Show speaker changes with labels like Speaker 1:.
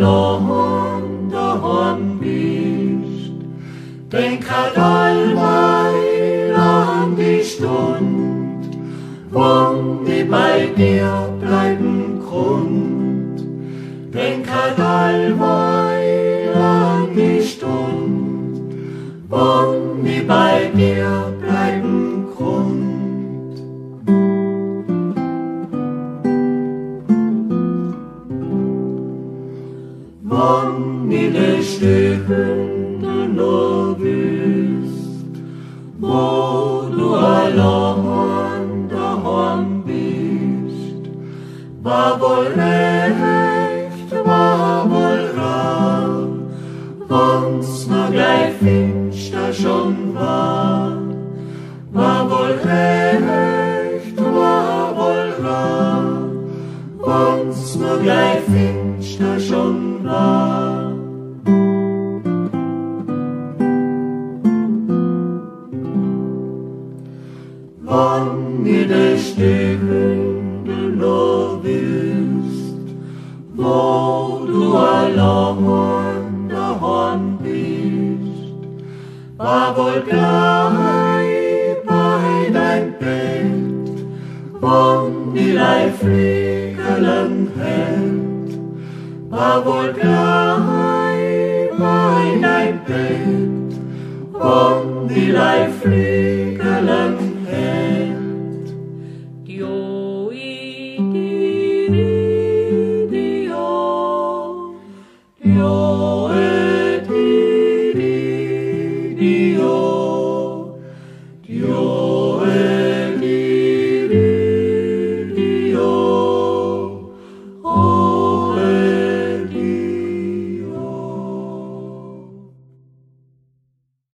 Speaker 1: allein daheim bist. Denk halt allweil an die Stund, wann ich bei dir bleiben konnt. Denk halt allweil an die Stund, wann ich bei dir bleiben konnt. Wann in der Stunde noch wüsst, wo du allein daheim bist, war wohl recht, war wohl rar, wann's noch gleich finster schon war wohl recht, war wohl rar, wann's noch gleich finster schon war. Wann in der Stunde noch wüsst, wo du allein daheim bist, war wohl gleich bei dein Bett, wann die Leifliegelen hält, war wohl gleich bei dein Bett, wann die Leifliegelen hält. Dio, di, dio, dio, di, dio.